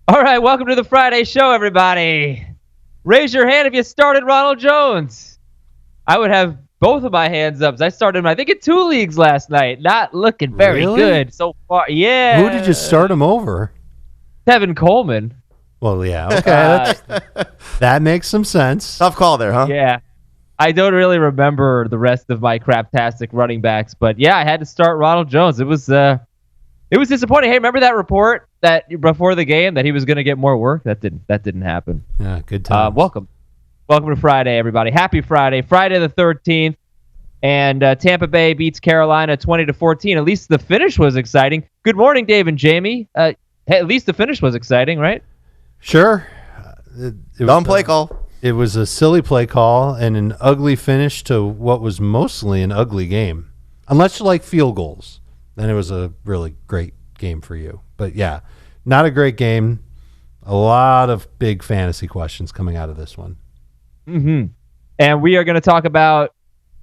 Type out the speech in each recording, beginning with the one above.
All right, welcome to the Friday show, everybody. Raise your hand if you started Ronald Jones. I would have both of my hands up. I started him, I think, in 2 leagues last night. Not looking very good so far. Yeah. Who did you start him over? Tevin Coleman. Well, yeah, okay. That makes some sense. Tough call there, huh? Yeah. I don't really remember the rest of my craptastic running backs, but yeah, I had to start Ronald Jones. It was disappointing. Hey, remember that report that before the game that he was going to get more work? That didn't happen. Yeah, good time. Welcome to Friday, everybody. Happy Friday, Friday the 13th, and Tampa Bay beats Carolina 20-14. At least the finish was exciting. Good morning, Dave and Jamie. Hey, at least the finish was exciting, right? Sure. Dumb play call. It was a silly play call and an ugly finish to what was mostly an ugly game. Unless you like field goals, then it was a really great game for you. But yeah, not a great game. A lot of big fantasy questions coming out of this one. Mm-hmm. And we are going to talk about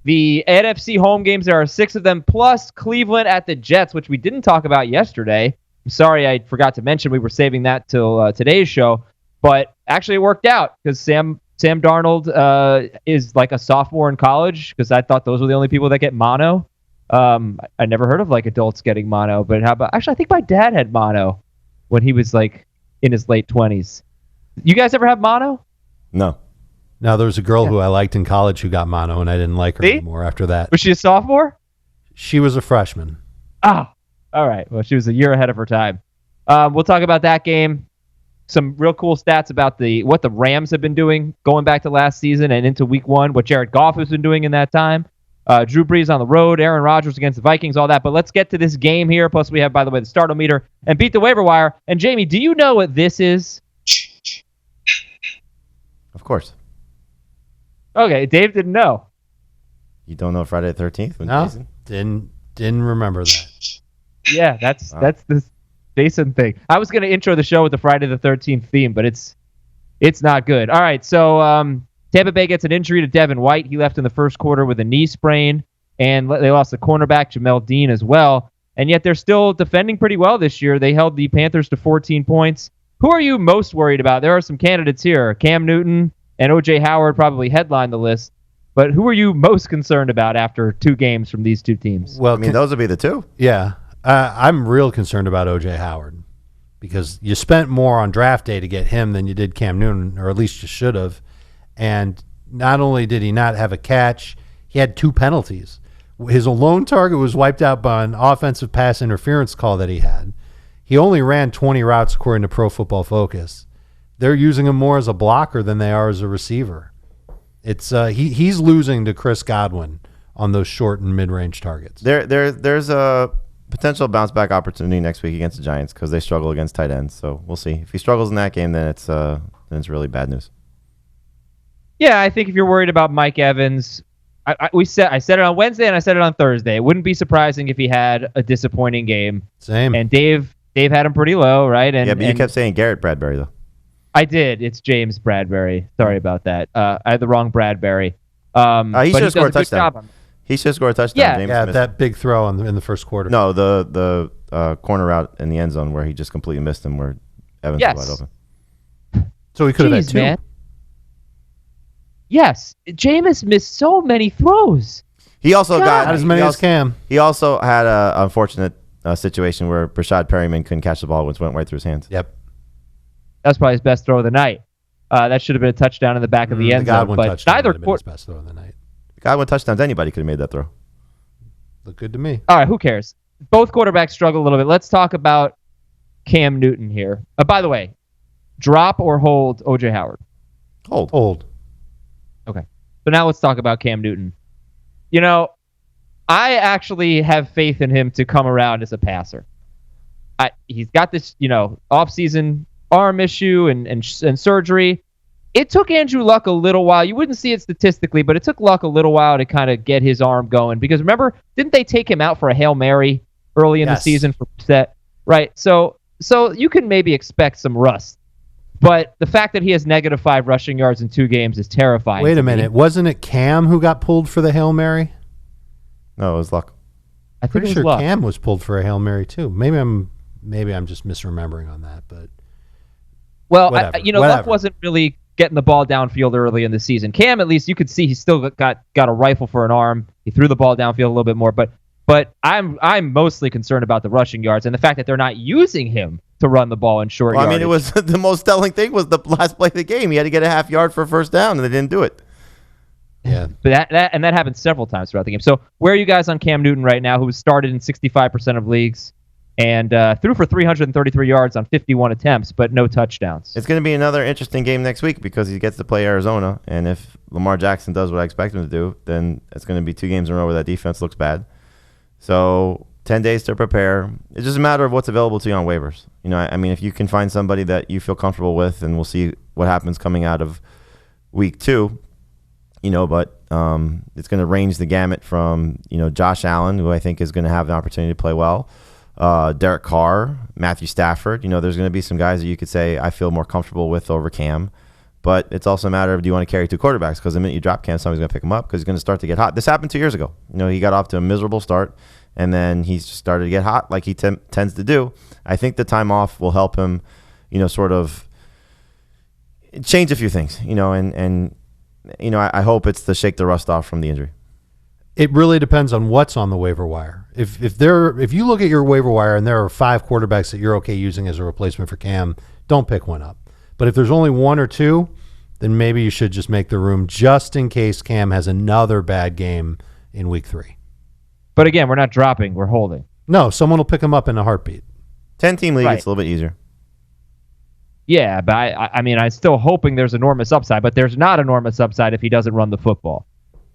the NFC home games. There are 6 of them, plus Cleveland at the Jets, which we didn't talk about yesterday. I'm sorry I forgot to mention. We were saving that till today's show. But actually it worked out because Sam Darnold is like a sophomore in college, because I thought those were the only people that get mono. I never heard of like adults getting mono, but how about, actually I think my dad had mono when he was like in his late 20s. You guys ever have mono? No. Now, there was a girl who I liked in college who got mono, and I didn't like her anymore after that. Was she a sophomore? She was a freshman. Ah, all right. Well, she was a year ahead of her time. We'll talk about that game. Some real cool stats about what the Rams have been doing going back to last season and into week 1, what Jared Goff has been doing in that time. Drew Brees on the road, Aaron Rodgers against the Vikings, all that. But let's get to this game here. Plus, we have, by the way, the Startometer and Beat the Waiver Wire. And Jamie, do you know what this is? Of course. Okay, Dave didn't know. You don't know Friday the 13th? No, didn't remember that. Yeah, that's the Jason thing. I was going to intro the show with the Friday the 13th theme, but it's not good. All right, so Tampa Bay gets an injury to Devin White. He left in the first quarter with a knee sprain, and they lost the cornerback, Jamel Dean, as well. And yet they're still defending pretty well this year. They held the Panthers to 14 points. Who are you most worried about? There are some candidates here. Cam Newton and O.J. Howard probably headline the list. But who are you most concerned about after 2 games from these 2 teams? Well, I mean, those would be the 2. Yeah. I'm real concerned about O.J. Howard because you spent more on draft day to get him than you did Cam Newton, or at least you should have. And not only did he not have a catch, he had 2 penalties. His lone target was wiped out by an offensive pass interference call that he had. He only ran 20 routes according to Pro Football Focus. They're using him more as a blocker than they are as a receiver. It's he's losing to Chris Godwin on those short and mid-range targets. There's a potential bounce-back opportunity next week against the Giants because they struggle against tight ends. So we'll see. If he struggles in that game, then it's really bad news. Yeah, I think if you're worried about Mike Evans, I said it on Wednesday and I said it on Thursday. It wouldn't be surprising if he had a disappointing game. Same. And Dave had him pretty low, right? And you kept saying Garrett Bradbury, though. I did. It's James Bradbury. Sorry about that. I had the wrong Bradbury. He should have scored a touchdown. He should have scored a touchdown. Yeah, James that big throw in the first quarter. No, the corner route in the end zone where he just completely missed him, where Evans was wide open. So he could have had 2. Man. Yes, Jameis missed so many throws. He also got not as many as Cam. He also had an unfortunate situation where Brashad Perryman couldn't catch the ball, which went right through his hands. Yep. That's probably his best throw of the night. That should have been a touchdown in the back of the end zone. But neither his best throw of the night. Godwin touchdowns, anybody could have made that throw. Looked good to me. All right, who cares? Both quarterbacks struggle a little bit. Let's talk about Cam Newton here. By the way, drop or hold O.J. Howard? Hold. Okay. So now let's talk about Cam Newton. You know, I actually have faith in him to come around as a passer. He's got this, off-season arm issue and surgery. It took Andrew Luck a little while. You wouldn't see it statistically, but it took Luck a little while to kind of get his arm going. Because remember, didn't they take him out for a Hail Mary early in the season for set? Right. So you can maybe expect some rust. But the fact that he has -5 rushing yards in 2 games is terrifying. Wait a minute. Wasn't it Cam who got pulled for the Hail Mary? No, it was Luck. I think Pretty it was sure Luck. Cam was pulled for a Hail Mary too. Maybe I'm just misremembering on that, but Well, Whatever. Luck wasn't really getting the ball downfield early in the season. Cam, at least you could see he still got a rifle for an arm. He threw the ball downfield a little bit more, but I'm mostly concerned about the rushing yards and the fact that they're not using him to run the ball in short yardage. I mean, it was the most telling thing was the last play of the game. He had to get a half yard for a first down, and they didn't do it. Yeah, but that happened several times throughout the game. So where are you guys on Cam Newton right now, who started in 65% of leagues and threw for 333 yards on 51 attempts, but no touchdowns? It's going to be another interesting game next week because he gets to play Arizona, and if Lamar Jackson does what I expect him to do, then it's going to be 2 games in a row where that defense looks bad. So 10 days to prepare. It's just a matter of what's available to you on waivers. I mean, if you can find somebody that you feel comfortable with, and we'll see what happens coming out of week 2. But it's going to range the gamut from, Josh Allen, who I think is going to have the opportunity to play well, Derek Carr, Matthew Stafford. There's going to be some guys that you could say I feel more comfortable with over Cam. But it's also a matter of, do you want to carry 2 quarterbacks? Because the minute you drop Cam, somebody's going to pick him up because he's going to start to get hot. This happened 2 years ago. He got off to a miserable start, and then he started to get hot like he tends to do. I think the time off will help him, sort of change a few things, I hope it's to shake the rust off from the injury. it really depends on what's on the waiver wire. If you look at your waiver wire and there are 5 quarterbacks that you're okay using as a replacement for Cam, don't pick one up. But if there's only 1 or 2, then maybe you should just make the room just in case Cam has another bad game in week 3. But again, we're not dropping, we're holding. No, someone will pick him up in a heartbeat. 10-team league, Right. It's a little bit easier. Yeah, but I mean, I'm still hoping there's enormous upside, but there's not enormous upside if he doesn't run the football.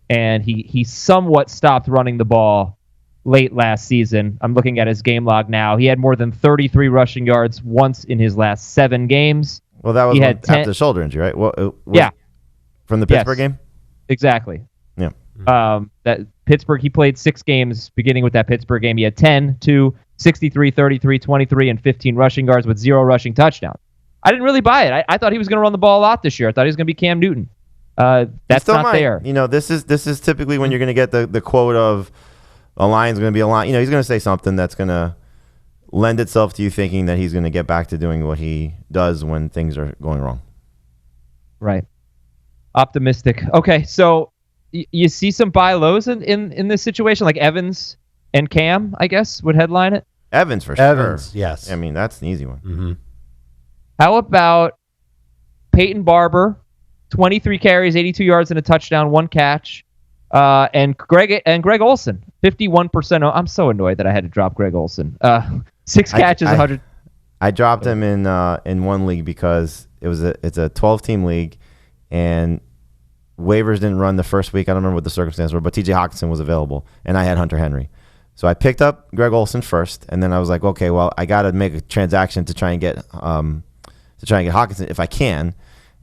And he somewhat stopped running the ball late last season. I'm looking at his game log now. He had more than 33 rushing yards once in his last 7 games. Well, that was He had 10 after the shoulder injury, right? Well, Yeah. From the Pittsburgh game? Exactly. Yeah. That Pittsburgh, he played 6 games beginning with that Pittsburgh game. He had 10, 2, 63, 33, 23, and 15 rushing yards with 0 rushing touchdowns. I didn't really buy it. I thought he was going to run the ball a lot this year. I thought he was going to be Cam Newton. That's not there. You know, this is typically when you're going to get the quote of a lion's going to be a lion. You know, he's going to say something that's going to lend itself to you thinking that he's going to get back to doing what he does when things are going wrong. Right. Optimistic. Okay, so you see some buy lows in this situation, like Evans and Cam, I guess, would headline it. Evans, for Evans, sure. yes. I mean, that's an easy one. Mm-hmm. How about Peyton Barber, 23 carries, 82 yards, and a touchdown, 1 catch, and Greg Olsen, 51%. I'm so annoyed that I had to drop Greg Olsen. 6 catches, 100. I dropped him in one league because it's a 12-team league, and waivers didn't run the first week. I don't remember what the circumstances were, but T.J. Hockenson was available, and I had Hunter Henry. So I picked up Greg Olsen first, and then I was like, okay, well, I got to make a transaction to try and get Hockenson if I can.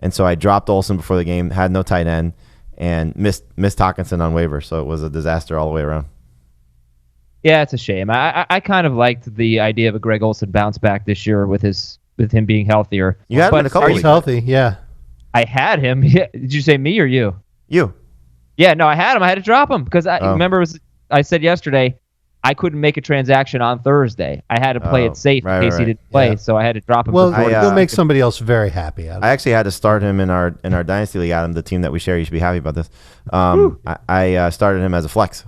And so I dropped Olsen before the game, had no tight end, and missed Hockenson on waiver. So it was a disaster all the way around. Yeah, it's a shame. I kind of liked the idea of a Greg Olsen bounce back this year with him being healthier. You had him in a couple He's weeks. healthy, yeah. I had him. Did you say me or you? You. Yeah, no, I had him. I had to drop him because remember I said yesterday I couldn't make a transaction on Thursday. I had to play it safe in case he didn't play, so I had to drop him. Well, before you'll make somebody else very happy out of it. I actually had to start him in our Dynasty League, Adam, the team that we share. You should be happy about this. I started him as a flex.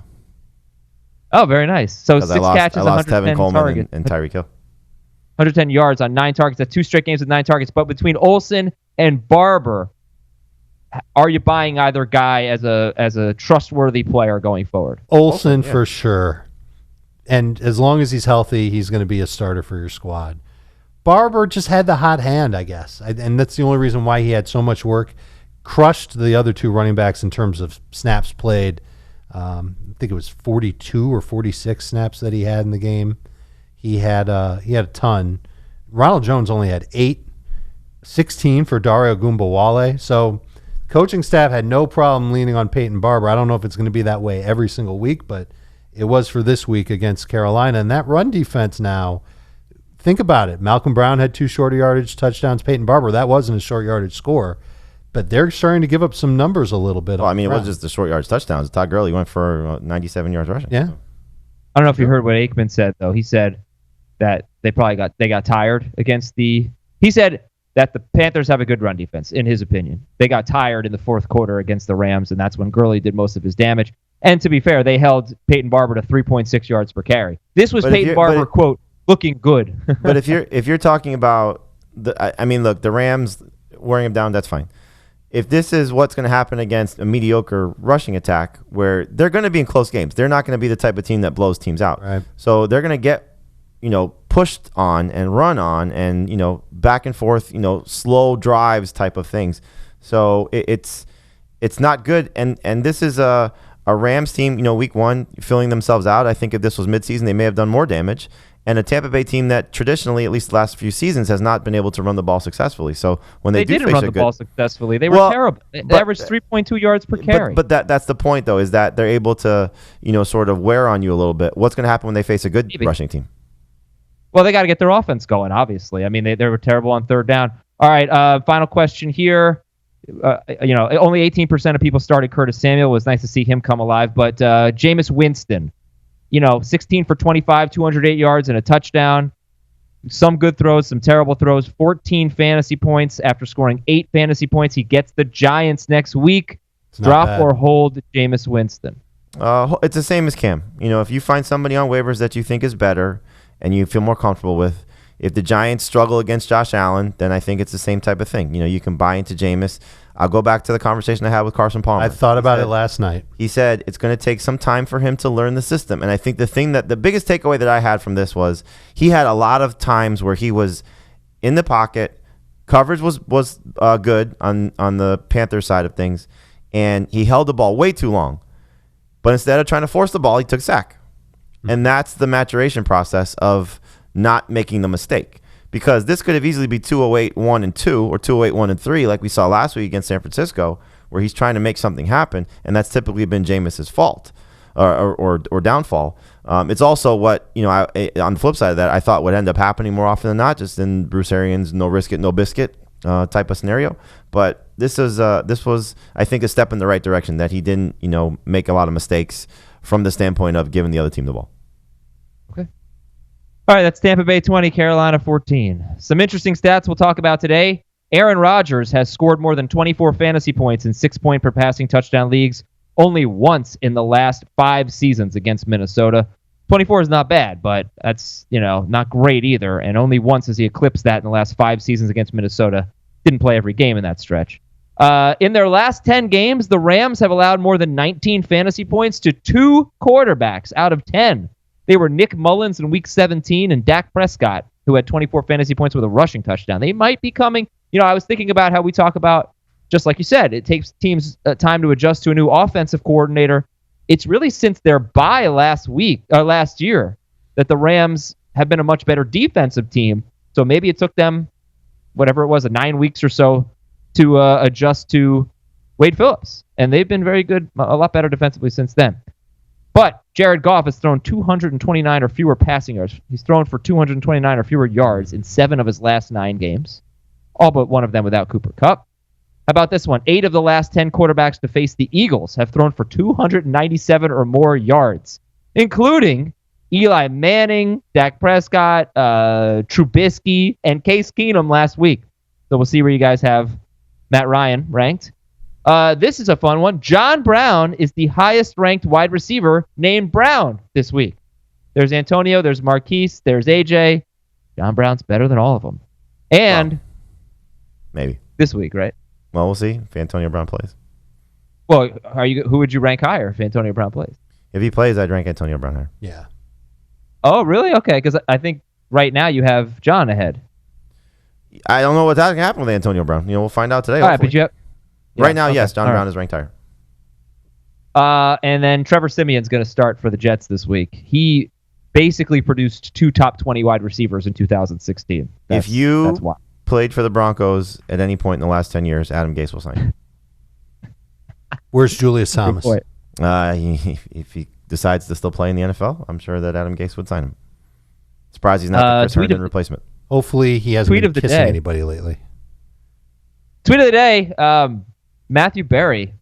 Oh, very nice. So 6 catches, I lost 110 Tevin Coleman targets, and Tyreek Hill. 110 yards on 9 targets. That's 2 straight games with 9 targets. But between Olsen and Barber, are you buying either guy as a trustworthy player going forward? Olsen for sure. And as long as he's healthy, he's going to be a starter for your squad. Barber just had the hot hand, I guess. And that's the only reason why he had so much work. Crushed the other 2 running backs in terms of snaps played. I think it was 42 or 46 snaps that he had in the game. He had a ton. Ronald Jones only had 8, 16 for Dario Gumbawale. So coaching staff had no problem leaning on Peyton Barber. I don't know if it's going to be that way every single week, but it was for this week against Carolina. And that run defense now, think about it. Malcolm Brown had 2 short yardage touchdowns. Peyton Barber, that wasn't a short yardage score. But they're starting to give up some numbers a little bit. Well, I mean, it wasn't just the short yards touchdowns. Todd Gurley went for 97 yards rushing. Yeah. I don't know if you heard what Aikman said, though. He said that they got tired against he said that the Panthers have a good run defense, in his opinion. They got tired in the fourth quarter against the Rams, and that's when Gurley did most of his damage. And to be fair, they held Peyton Barber to 3.6 yards per carry. This was Peyton Barber, quote, looking good. But if you're talking about look, the Rams wearing him down, that's fine. If this is what's going to happen against a mediocre rushing attack, where they're going to be in close games, they're not going to be the type of team that blows teams out. Right. So they're going to get, pushed on and run on and, back and forth, slow drives type of things. So it's not good. And this is a Rams team, week one, filling themselves out. I think if this was midseason, they may have done more damage. And a Tampa Bay team that traditionally, at least the last few seasons, has not been able to run the ball successfully. So when they didn't face run the ball successfully. They were terrible. They averaged 3.2 yards per carry. But that's the point, though, is that they're able to, sort of wear on you a little bit. What's going to happen when they face a good rushing team? Well, they got to get their offense going, obviously. I mean, they were terrible on third down. All right, final question here. Only 18% of people started Curtis Samuel. It was nice to see him come alive. But Jameis Winston, 16 for 25, 208 yards and a touchdown. Some good throws, some terrible throws. 14 fantasy points after scoring 8 fantasy points. He gets the Giants next week. Drop or hold Jameis Winston. It's the same as Cam. If you find somebody on waivers that you think is better and you feel more comfortable with, if the Giants struggle against Josh Allen, then I think it's the same type of thing. You can buy into Jameis. I'll go back to the conversation I had with Carson Palmer. I thought about it last night. He said it's going to take some time for him to learn the system. And I think the biggest takeaway that I had from this was he had a lot of times where he was in the pocket. Coverage was good on the Panthers side of things. And he held the ball way too long. But instead of trying to force the ball, he took sack. And that's the maturation process of not making the mistake. Because this could have easily be 208-1-2 or 208-1-3 like we saw last week against San Francisco, where he's trying to make something happen, and that's typically been Jameis's fault or downfall. It's also what, on the flip side of that, I thought would end up happening more often than not, just in Bruce Arians' no risk it, no biscuit type of scenario. But this was, I think, a step in the right direction, that he didn't, make a lot of mistakes from the standpoint of giving the other team the ball. Okay. All right, that's Tampa Bay 20, Carolina 14. Some interesting stats we'll talk about today. Aaron Rodgers has scored more than 24 fantasy points in 6-point per passing touchdown leagues only once in the last 5 seasons against Minnesota. 24 is not bad, but that's, not great either. And only once has he eclipsed that in the last 5 seasons against Minnesota. Didn't play every game in that stretch. In their last 10 games, the Rams have allowed more than 19 fantasy points to 2 quarterbacks out of 10. They were Nick Mullins in Week 17 and Dak Prescott, who had 24 fantasy points with a rushing touchdown. They might be coming. I was thinking about how we talk about, just like you said, it takes teams time to adjust to a new offensive coordinator. It's really since their bye last year that the Rams have been a much better defensive team. So maybe it took them, whatever it was, 9 weeks or so to adjust to Wade Phillips. And they've been very good, a lot better defensively since then. But Jared Goff has thrown 229 or fewer passing yards. He's thrown for 229 or fewer yards in 7 of his last 9 games, all but one of them without Cooper Kupp. How about this one? 8 of the last 10 quarterbacks to face the Eagles have thrown for 297 or more yards, including Eli Manning, Dak Prescott, Trubisky, and Case Keenum last week. So we'll see where you guys have Matt Ryan ranked. This is a fun one. John Brown is the highest-ranked wide receiver named Brown this week. There's Antonio, there's Marquise, there's AJ. John Brown's better than all of them. And maybe this week, right? Well, we'll see if Antonio Brown plays. Well, who would you rank higher if Antonio Brown plays? If he plays, I'd rank Antonio Brown higher. Yeah. Oh, really? Okay, because I think right now you have John ahead. I don't know what's going to happen with Antonio Brown. We'll find out today. All right, but you have... Right now, yes, John Brown is ranked higher. And then Trevor Siemian's going to start for the Jets this week. He basically produced 2 top 20 wide receivers in 2016. If you played for the Broncos at any point in the last 10 years, Adam Gase will sign you. Where's Julius Thomas? If he decides to still play in the NFL, I'm sure that Adam Gase would sign him. Surprised he's not the Chris Herndon replacement. Hopefully he hasn't been kissing anybody lately. Tweet of the day, Matthew Berry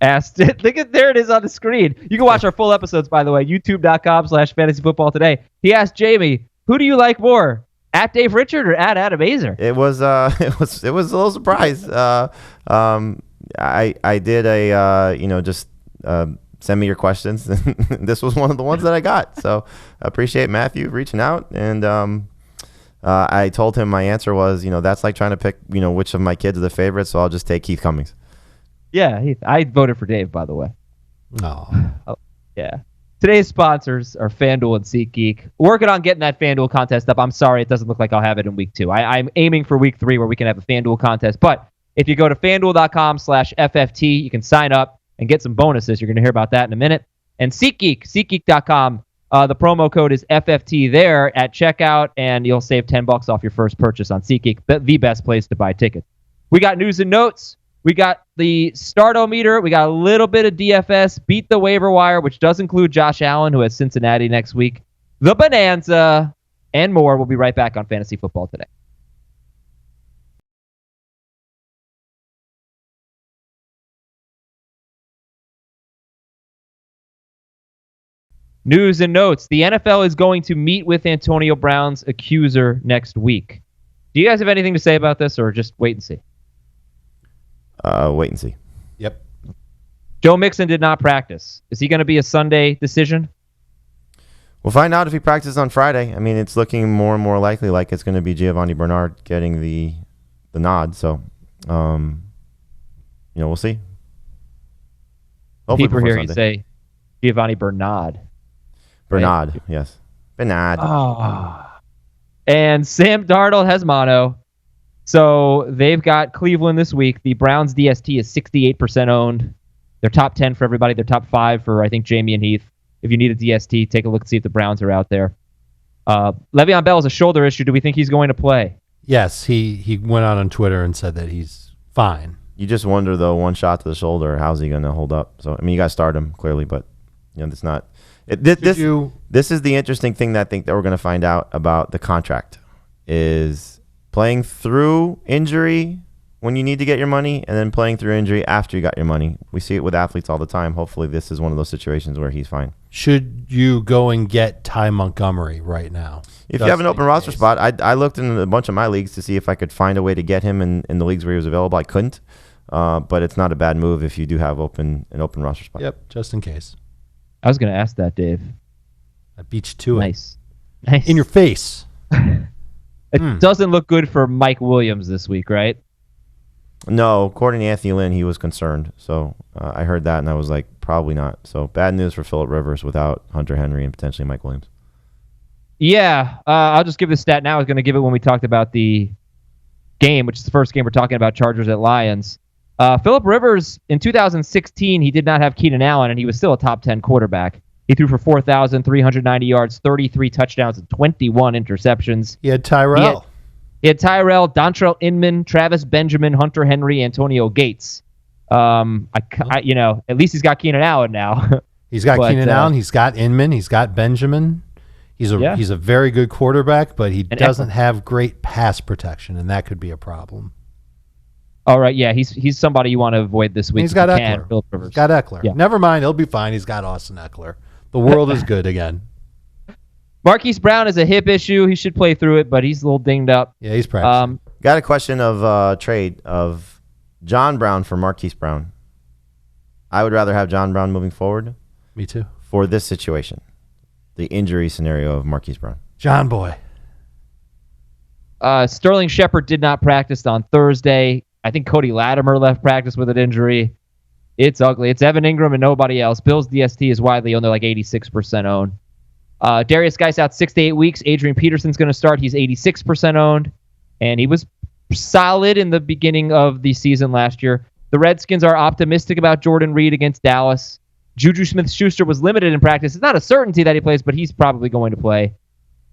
asked, there it is on the screen. You can watch our full episodes, by the way, youtube.com/fantasyfootball today. He asked Jamie, who do you like more, At Dave Richard or at Adam Aizer? It was it was a little surprise. I did just send me your questions. This was one of the ones that I got. So I appreciate Matthew reaching out. And I told him my answer was, that's like trying to pick, which of my kids are the favorite. So I'll just take Keith Cummings. Yeah, I voted for Dave, by the way. No. Oh, yeah. Today's sponsors are FanDuel and SeatGeek. Working on getting that FanDuel contest up. I'm sorry, it doesn't look like I'll have it in week 2. I'm aiming for week 3 where we can have a FanDuel contest. But if you go to FanDuel.com/FFT, you can sign up and get some bonuses. You're going to hear about that in a minute. And SeatGeek.com, the promo code is FFT there at checkout, and you'll save $10 off your first purchase on SeatGeek, the best place to buy tickets. We got news and notes. We got the Startometer. We got a little bit of DFS. Beat the waiver wire, which does include Josh Allen, who has Cincinnati next week. The Bonanza, and more. We'll be right back on Fantasy Football Today. News and notes. The NFL is going to meet with Antonio Brown's accuser next week. Do you guys have anything to say about this, or just wait and see? Wait and see. Yep. Joe Mixon did not practice. Is he going to be a Sunday decision? We'll find out if he practices on Friday. I mean, it's looking more and more likely like it's going to be Giovanni Bernard getting the nod. So, we'll see. Hopefully People hear Sunday. you say Giovanni Bernard. Bernard, right? yes. Bernard. Oh. And Sam Darnold has mono. So they've got Cleveland this week. The Browns DST is 68% owned. They're top 10 for everybody. They're top 5 for, I think, Jamie and Heath. If you need a DST, take a look and see if the Browns are out there. Le'Veon Bell is a shoulder issue. Do we think he's going to play? Yes, he went out on Twitter and said that he's fine. You just wonder, though, one shot to the shoulder, how's he going to hold up? So, I mean, you got to start him, clearly, but, it's not. This is the interesting thing that I think that we're going to find out about the contract is playing through injury when you need to get your money and then playing through injury after you got your money. We see it with athletes all the time. Hopefully this is one of those situations where he's fine. Should you go and get Ty Montgomery right now? If you have an open roster spot, I looked in a bunch of my leagues to see if I could find a way to get him in the leagues where he was available. I couldn't, but it's not a bad move if you do have an open roster spot. Yep, just in case. I was going to ask that, Dave. I beat you to it. Nice. In your face. It doesn't look good for Mike Williams this week, right? No, according to Anthony Lynn, he was concerned. So I heard that, and I was like, probably not. So bad news for Phillip Rivers without Hunter Henry and potentially Mike Williams. Yeah, I'll just give the stat now. I was going to give it when we talked about the game, which is the first game we're talking about, Chargers at Lions. Phillip Rivers, in 2016, he did not have Keenan Allen, and he was still a top 10 quarterback. He threw for 4,390 yards, 33 touchdowns, and 21 interceptions. He had Tyrell. He had Tyrell, Dontrell Inman, Travis Benjamin, Hunter Henry, Antonio Gates. At least he's got Keenan Allen now. He's got Keenan Allen. He's got Inman. He's got Benjamin. He's a very good quarterback, but he doesn't have great pass protection, and that could be a problem. All right, yeah, he's somebody you want to avoid this week. He's got Eckler. Phillip Rivers. He's got Eckler. Yeah. Never mind, he'll be fine. He's got Austin Eckler. The world is good again. Marquise Brown is a hip issue. He should play through it, but he's a little dinged up. Yeah, he's practicing. Got a question of trade of John Brown for Marquise Brown. I would rather have John Brown moving forward. Me too. For this situation, the injury scenario of Marquise Brown. John boy. Sterling Shepard did not practice on Thursday. I think Cody Latimer left practice with an injury. It's ugly. It's Evan Ingram and nobody else. Bills DST is widely owned. They're like 86% owned. Darius Geis out 6 to 8 weeks. Adrian Peterson's going to start. He's 86% owned. And he was solid in the beginning of the season last year. The Redskins are optimistic about Jordan Reed against Dallas. Juju Smith-Schuster was limited in practice. It's not a certainty that he plays, but he's probably going to play.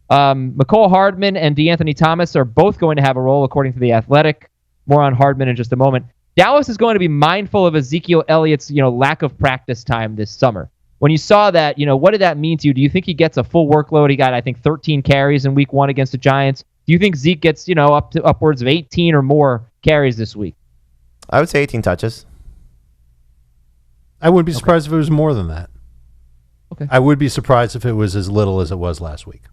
McCole Hardman and DeAnthony Thomas are both going to have a role, according to The Athletic. More on Hardman in just a moment. Dallas is going to be mindful of Ezekiel Elliott's, lack of practice time this summer. When you saw that, what did that mean to you? Do you think he gets a full workload? He got, I think, 13 carries in week 1 against the Giants. Do you think Zeke gets, up to upwards of 18 or more carries this week? I would say 18 touches. I wouldn't be surprised if it was more than that. Okay. I would be surprised if it was as little as it was last week.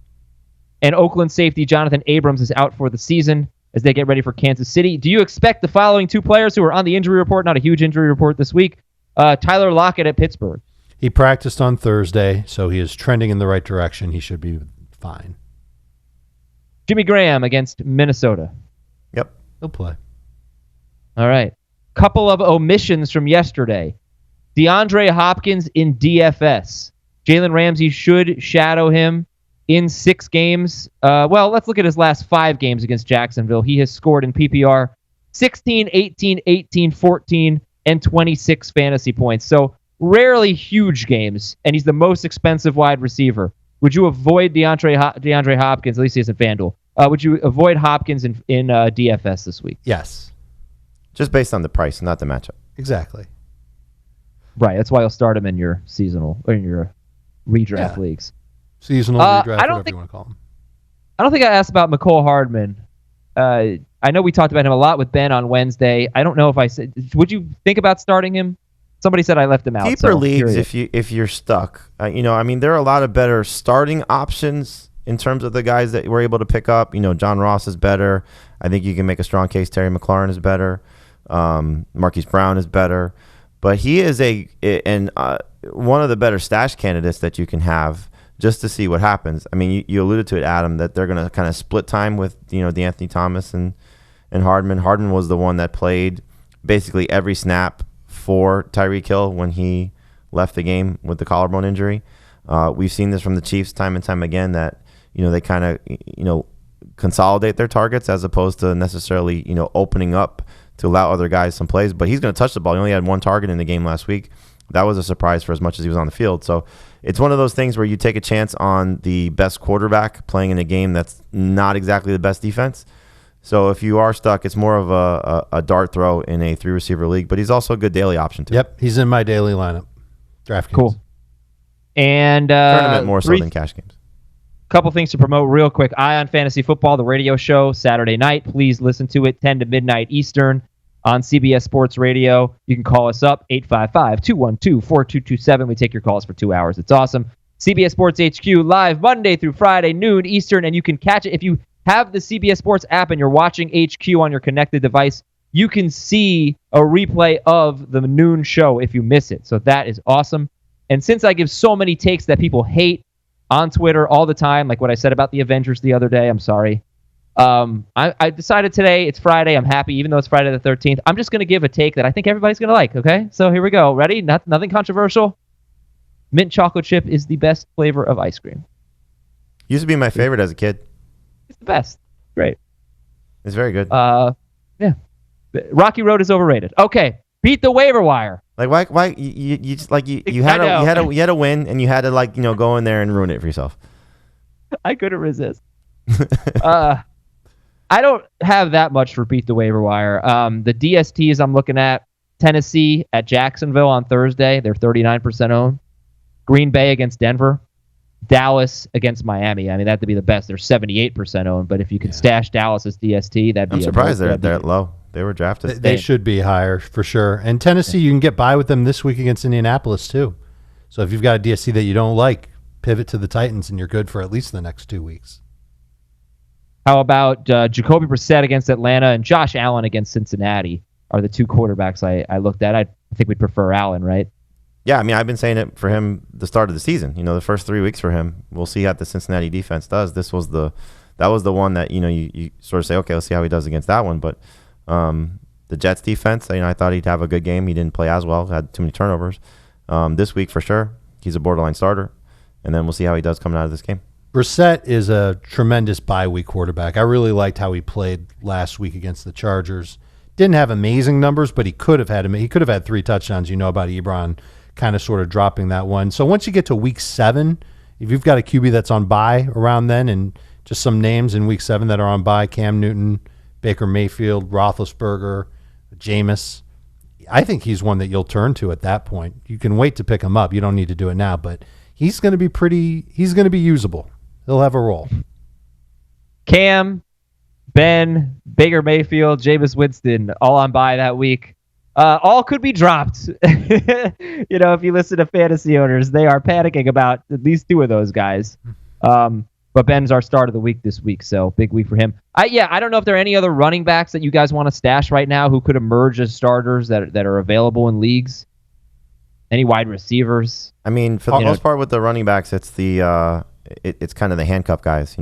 And Oakland safety Jonathan Abrams is out for the season as they get ready for Kansas City. Do you expect the following two players who are on the injury report, not a huge injury report this week, Tyler Lockett at Pittsburgh? He practiced on Thursday, so he is trending in the right direction. He should be fine. Jimmy Graham against Minnesota. Yep. He'll play. All right. Couple of omissions from yesterday. DeAndre Hopkins in DFS. Jalen Ramsey should shadow him in 6 games. Well, let's look at his last 5 games against Jacksonville. He has scored in PPR 16, 18, 18, 14, and 26 fantasy points. So rarely huge games, and he's the most expensive wide receiver. Would you avoid DeAndre Hopkins? At least he's in FanDuel. Would you avoid Hopkins in DFS this week? Yes. Just based on the price, not the matchup. Exactly. Right. That's why you'll start him in your seasonal or in your redraft leagues. Seasonal redraft, whatever you want to call him. I don't think I asked about McCole Hardman. I know we talked about him a lot with Ben on Wednesday. I don't know if I said. Would you think about starting him? Somebody said I left him out. Keeper leagues, if you're stuck. There are a lot of better starting options in terms of the guys that we're able to pick up. John Ross is better. I think you can make a strong case. Terry McLaurin is better. Marquise Brown is better. But he is one of the better stash candidates that you can have just to see what happens. I mean, you alluded to it, Adam, that they're going to kind of split time with DeAnthony Thomas and Hardman. Hardman was the one that played basically every snap for Tyreek Hill when he left the game with the collarbone injury. We've seen this from the Chiefs time and time again that they kind of consolidate their targets as opposed to necessarily opening up to allow other guys some plays. But he's going to touch the ball. He only had 1 target in the game last week. That was a surprise for as much as he was on the field. So it's one of those things where you take a chance on the best quarterback playing in a game that's not exactly the best defense. So if you are stuck, it's more of a dart throw in a 3-receiver league, but he's also a good daily option too. Yep, he's in my daily lineup. DraftKings. Cool. And tournament more so than cash games. Couple things to promote real quick. Eye on Fantasy Football, the radio show, Saturday night. Please listen to it 10 to midnight Eastern on CBS Sports Radio. You can call us up, 855-212-4227. We take your calls for 2 hours. It's awesome. CBS Sports HQ live Monday through Friday, noon Eastern, and you can catch it. If you have the CBS Sports app and you're watching HQ on your connected device, you can see a replay of the noon show if you miss it. So that is awesome. And since I give so many takes that people hate on Twitter all the time, like what I said about the Avengers the other day, I'm sorry. I decided today, it's Friday, I'm happy, even though it's Friday the 13th. I'm just going to give a take that I think everybody's going to like, okay? So here we go. Ready? Nothing controversial. Mint chocolate chip is the best flavor of ice cream. Used to be my favorite as a kid. It's the best. Great. It's very good. Yeah. Rocky Road is overrated. Okay. Beat the waiver wire. Like why you just like you had a win and you had to go in there and ruin it for yourself. I couldn't resist. I don't have that much for beat the waiver wire. The DSTs I'm looking at, Tennessee at Jacksonville on Thursday, they're 39% owned. Green Bay against Denver. Dallas against Miami. I mean, that'd be the best. They're 78% owned, but if you can stash Dallas as DST, that'd be I'm surprised they're that low. They were drafted. They should be higher for sure. And Tennessee, you can get by with them this week against Indianapolis too. So if you've got a DST that you don't like, pivot to the Titans and you're good for at least the next 2 weeks. How about Jacoby Brissett against Atlanta and Josh Allen against Cincinnati are the 2 quarterbacks I looked at. I think we'd prefer Allen, right? Yeah, I mean, I've been saying it for him the start of the season. The first 3 weeks for him. We'll see how the Cincinnati defense does. That was the one that you sort of say, okay, let's see how he does against that one. But the Jets defense, I thought he'd have a good game. He didn't play as well. Had too many turnovers. This week for sure, he's a borderline starter, and then we'll see how he does coming out of this game. Brissett is a tremendous bye-week quarterback. I really liked how he played last week against the Chargers. Didn't have amazing numbers, but he could have had 3 touchdowns. About Ebron kind of sort of dropping that one. So once you get to week 7, if you've got a QB that's on bye around then, and just some names in week 7 that are on bye, Cam Newton, Baker Mayfield, Roethlisberger, Jameis, I think he's one that you'll turn to at that point. You can wait to pick him up. You don't need to do it now, but he's going to be usable. He'll have a role. Cam, Ben, Baker Mayfield, Jameis Winston, all on bye that week. All could be dropped. If you listen to fantasy owners, they are panicking about at least 2 of those guys. But Ben's our start of the week this week, so big week for him. I don't know if there are any other running backs that you guys want to stash right now who could emerge as starters that are available in leagues. Any wide receivers? I mean, for the most part with the running backs, it's it's kind of the handcuff guys.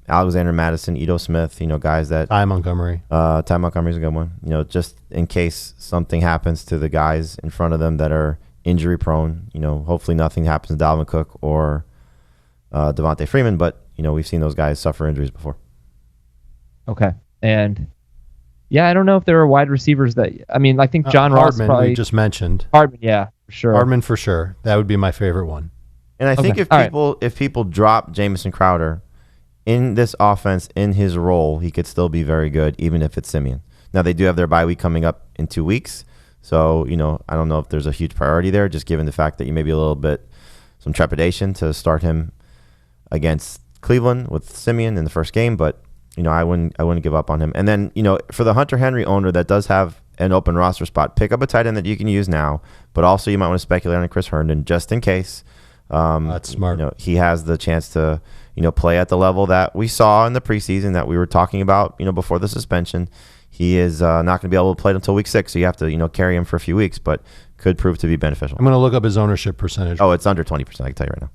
Alexander Madison, Ito Smith. Guys that Ty Montgomery. Ty Montgomery's a good one. Just in case something happens to the guys in front of them that are injury prone. Hopefully nothing happens to Dalvin Cook or Devontae Freeman, but we've seen those guys suffer injuries before. Okay, and I don't know if there are wide receivers that. I mean, I think John Ross Hardman, probably we just mentioned. Hardman, yeah, for sure. Hardman for sure. That would be my favorite one. And I think if people drop Jamison Crowder in this offense in his role, he could still be very good, even if it's Simeon. Now they do have their bye week coming up in 2 weeks, so I don't know if there's a huge priority there, just given the fact that you may be a little bit some trepidation to start him against Cleveland with Simeon in the first game, but I wouldn't give up on him. And then for the Hunter Henry owner that does have an open roster spot, pick up a tight end that you can use now, but also you might want to speculate on Chris Herndon just in case. That's smart. He has the chance to play at the level that we saw in the preseason that we were talking about before the suspension. He is not going to be able to play until week 6, so you have to carry him for a few weeks, but could prove to be beneficial. I'm going to look up his ownership percentage. Oh, it's under 20%. I can tell you right now.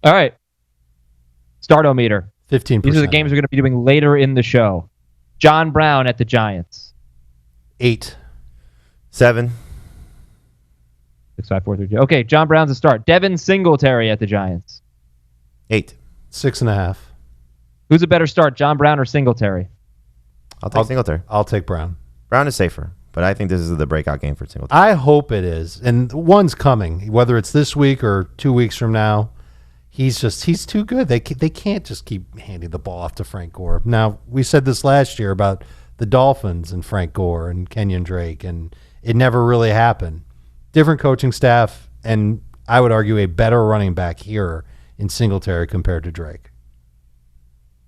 All right. Start-o-meter. 15%. These are the games we're going to be doing later in the show. John Brown at the Giants. 8. 7. 6, 5, 4, 3, 2. Okay, John Brown's a start. Devin Singletary at the Giants. 8. 6.5. Who's a better start, John Brown or Singletary? I'll take Singletary. I'll take Brown. Brown is safer, but I think this is the breakout game for Singletary. I hope it is, and one's coming, whether it's this week or 2 weeks from now. He's too good. They can't just keep handing the ball off to Frank Gore. Now, we said this last year about the Dolphins and Frank Gore and Kenyon Drake, and it never really happened. Different coaching staff, and I would argue a better running back here in Singletary compared to Drake.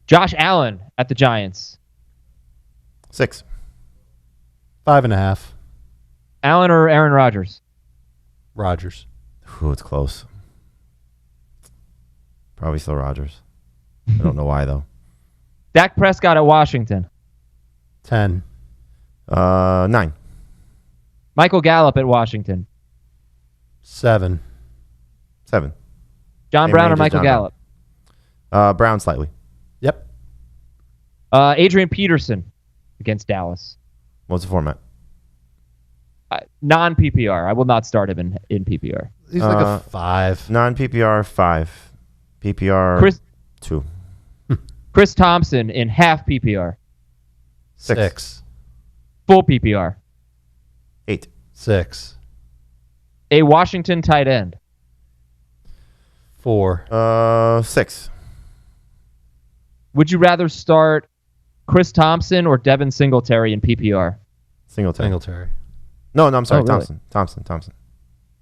Josh Allen at the Giants. 6. 5.5. Allen or Aaron Rodgers? Rodgers. Ooh, it's close. Probably still Rodgers. I don't know why, though. Dak Prescott at Washington. 10. 9. Michael Gallup at Washington. 7. 7. John Brown or Michael Gallup? Brown slightly. Yep. Adrian Peterson against Dallas. What's the format? Non-PPR. I will not start him in PPR. He's like a 5. Non-PPR, 5. PPR, 2. Chris Thompson in half PPR. 6. Full PPR. 8. 6. A Washington tight end. 4. 6. Would you rather start Chris Thompson or Devin Singletary in PPR? Singletary. No, I'm sorry. Oh, really? Thompson.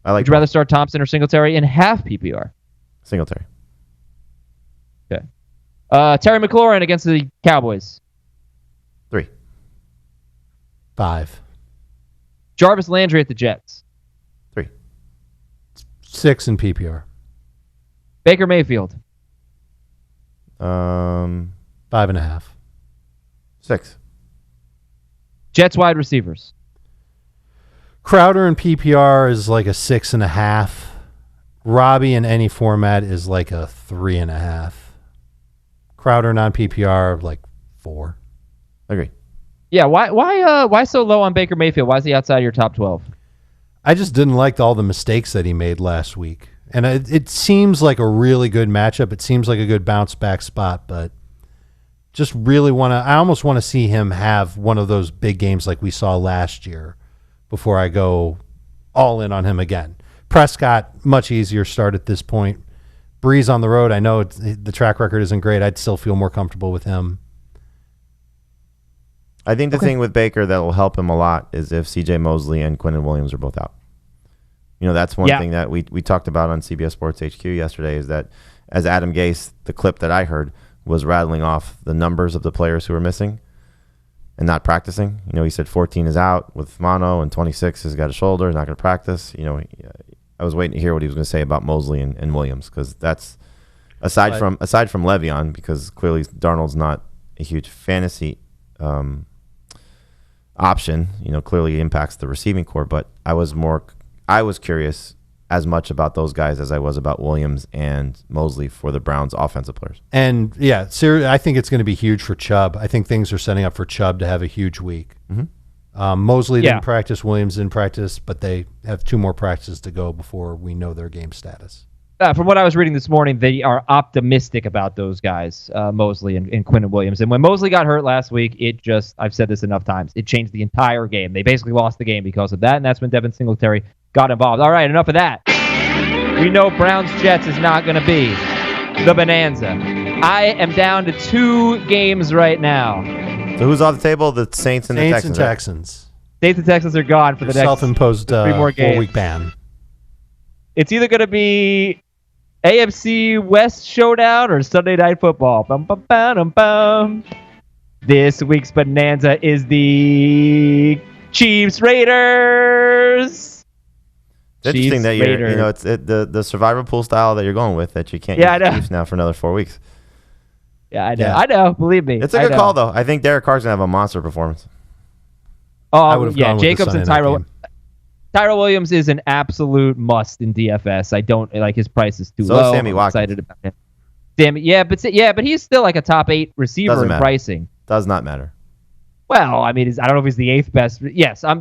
I like. Would you rather start Thompson or Singletary in half PPR? Singletary. Okay. Terry McLaurin against the Cowboys. 3. 5. Jarvis Landry at the Jets. 3. 6 in PPR. Baker Mayfield. 5.5. 6. Jets wide receivers. Crowder in PPR is like a 6.5. Robbie in any format is like a 3.5. Crowder non-PPR like 4. Agree. Yeah, why so low on Baker Mayfield? Why is he outside your top 12? I just didn't like all the mistakes that he made last week. And it seems like a really good matchup. It seems like a good bounce back spot, but just really I almost want to see him have one of those big games like we saw last year before I go all in on him again. Prescott, much easier start at this point. Breeze on the road, I know the track record isn't great. I'd still feel more comfortable with him. I think the thing with Baker that will help him a lot is if C.J. Mosley and Quinnen Williams are both out. You know, that's one thing that we talked about on CBS Sports HQ yesterday is that as Adam Gase, the clip that I heard was rattling off the numbers of the players who are missing and not practicing. You know, he said 14 is out with mono and 26 has got a shoulder, not going to practice. You know, I was waiting to hear what he was going to say about Mosley and Williams because that's Aside from Le'Veon, because clearly Darnold's not a huge fantasy option. Clearly impacts the receiving core. But I was curious as much about those guys as I was about Williams and Mosley for the Browns' offensive players. And yeah, seriously, I think it's going to be huge for Chubb. I think things are setting up for Chubb to have a huge week. Mosley didn't practice, Williams didn't practice, but they have 2 more practices to go before we know their game status. From what I was reading this morning, they are optimistic about those guys, Mosley and Quinnen Williams. And when Mosley got hurt last week, I've said this enough times, it changed the entire game. They basically lost the game because of that, and that's when Devin Singletary got involved. All right, enough of that. We know Browns-Jets is not going to be the bonanza. I am down to 2 games right now. So who's off the table? The Saints and the Texans. Saints and Texans are gone for the next self-imposed 3 more games. 4-week ban. It's either going to be AFC West showdown or Sunday Night Football. Bum, bum, bum, bum. This week's bonanza is the Chiefs Raiders. It's interesting that it's the survivor pool style that you're going with, that you can't use the Chiefs now for another 4 weeks. Yeah, I know. Yeah. I know. Believe me. It's a good call, though. I think Derek Carr's going to have a monster performance. Oh, yeah. Jacobs and Tyrell Williams is an absolute must in DFS. I don't like his price is too low. So Sammy Watkins. I'm excited about him. But he's still like a top 8 receiver in pricing. Does not matter. Well, I mean, I don't know if he's the 8th best. Yes, I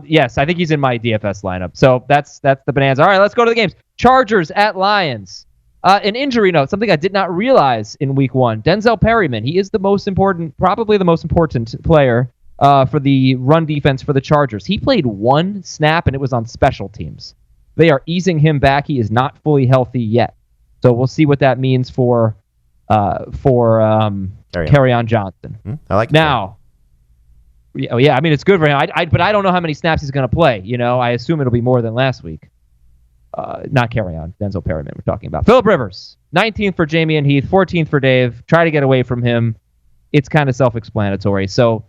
think he's in my DFS lineup. So that's the bonanza. All right, let's go to the games. Chargers at Lions. An injury note, something I did not realize in week 1. Denzel Perryman, he is probably the most important player for the run defense for the Chargers. He played 1 snap, and it was on special teams. They are easing him back. He is not fully healthy yet. So we'll see what that means for Kerryon Johnson. I like it. Now, yeah, I mean, it's good for him. But I don't know how many snaps he's going to play. I assume it'll be more than last week. Not Kerryon, Denzel Perryman we're talking about. Phillip Rivers, 19th for Jamie and Heath, 14th for Dave. Try to get away from him. It's kind of self-explanatory. So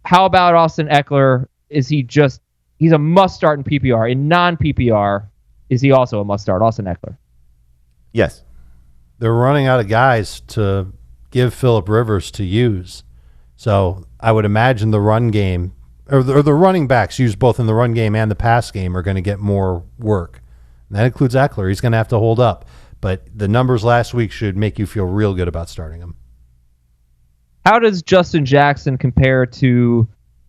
how about Austin Eckler? He's a must-start in PPR. In non-PPR, is he also a must-start, Austin Eckler? Yes. They're running out of guys to give Phillip Rivers to use. So I would imagine the run game, or the running backs used both in the run game and the pass game, are going to get more work. And that includes Eckler. He's going to have to hold up. But the numbers last week should make you feel real good about starting him. How does Justin Jackson compare to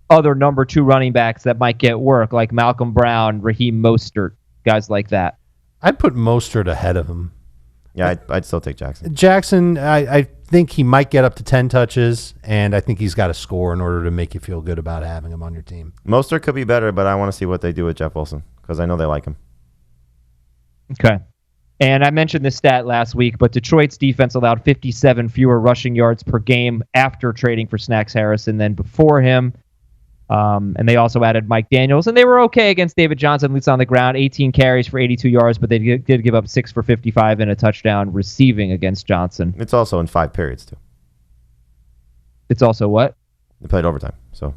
other number 2 running backs that might get work, like Malcolm Brown, Raheem Mostert, guys like that? I'd put Mostert ahead of him. Yeah, I'd still take Jackson. Jackson, I think he might get up to 10 touches, and I think he's got to score in order to make you feel good about having him on your team. Mostert could be better, but I want to see what they do with Jeff Wilson, because I know they like him. Okay. And I mentioned this stat last week, but Detroit's defense allowed 57 fewer rushing yards per game after trading for Snacks Harrison than before him. And they also added Mike Daniels, and they were okay against David Johnson, at least on the ground. 18 carries for 82 yards, but they did give up 6 for 55 and a touchdown receiving against Johnson. It's also in 5 periods, too. It's also what? They played overtime, so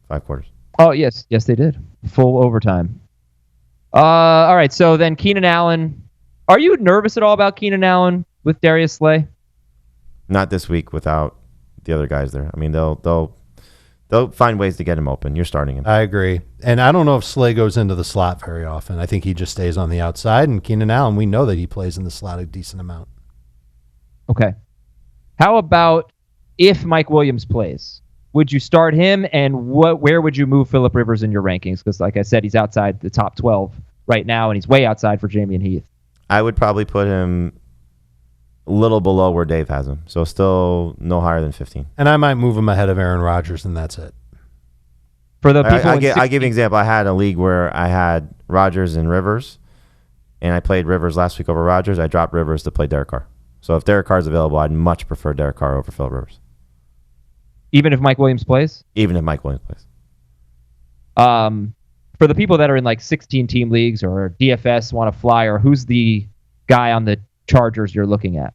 5 quarters. Oh, yes, they did. Full overtime. All right, so then Keenan Allen. Are you nervous at all about Keenan Allen with Darius Slay? Not this week without the other guys there. I mean, they'll find ways to get him open. You're starting him. I agree. And I don't know if Slay goes into the slot very often. I think he just stays on the outside. And Keenan Allen, we know that he plays in the slot a decent amount. Okay. How about if Mike Williams plays? Would you start him? And where would you move Phillip Rivers in your rankings? Because like I said, he's outside the top 12 right now, and he's way outside for Jamie and Heath. I would probably put him a little below where Dave has him. So still no higher than 15. And I might move him ahead of Aaron Rodgers, and that's it. For the people I give you an example. I had a league where I had Rodgers and Rivers, and I played Rivers last week over Rodgers. I dropped Rivers to play Derek Carr. So if Derek Carr is available, I'd much prefer Derek Carr over Phillip Rivers. Even if Mike Williams plays? Even if Mike Williams plays. For the people that are in like 16-team leagues or DFS, want to fly, or who's the guy on the Chargers you're looking at?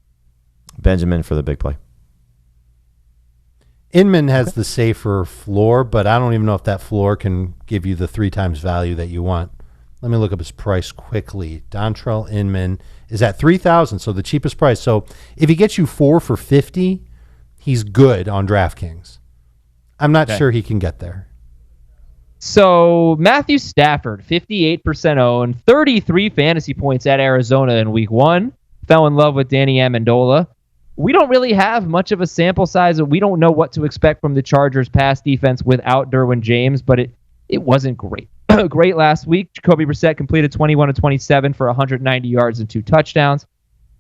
Benjamin for the big play. Inman has the safer floor, but I don't even know if that floor can give you the 3 times value that you want. Let me look up his price quickly. Dontrell Inman is at $3,000, so the cheapest price. So if he gets you 4 for $50, he's good on DraftKings. I'm not sure he can get there. So Matthew Stafford, 58% owned, 33 fantasy points at Arizona in week 1. Fell in love with Danny Amendola. We don't really have much of a sample size. We don't know what to expect from the Chargers' pass defense without Derwin James, but it wasn't great. Great last week. Jacoby Brissett completed 21 of 27 for 190 yards and 2 touchdowns.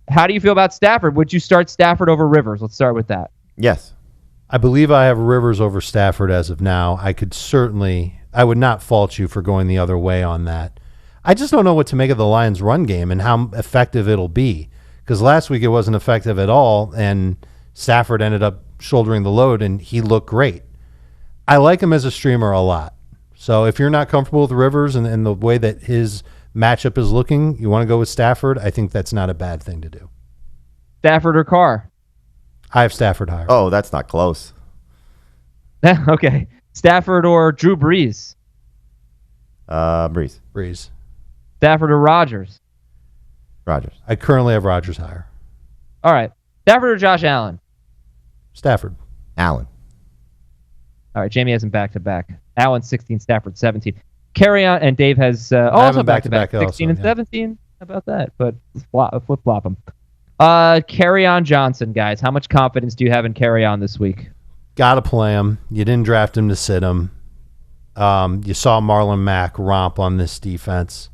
How do you feel about Stafford? Would you start Stafford over Rivers? Let's start with that. Yes. I believe I have Rivers over Stafford as of now. I would not fault you for going the other way on that. I just don't know what to make of the Lions' run game and how effective it'll be. Because last week it wasn't effective at all, and Stafford ended up shouldering the load, and he looked great. I like him as a streamer a lot. So if you're not comfortable with Rivers and the way that his matchup is looking, you want to go with Stafford, I think that's not a bad thing to do. Stafford or Carr? I have Stafford higher. Oh, that's not close. Okay. Stafford or Drew Brees? Brees. Stafford or Rodgers? Rodgers. I currently have Rodgers higher. All right. Stafford or Josh Allen? Stafford. Allen. All right. Jamie has him back-to-back. Allen 16, Stafford 17. Carry on, and Dave has also back-to-back, 16 and 17. How about that? But flip-flop them. Carry on Johnson, guys. How much confidence do you have in Carry on this week? Got to play him. You didn't draft him to sit him. You saw Marlon Mack romp on this defense.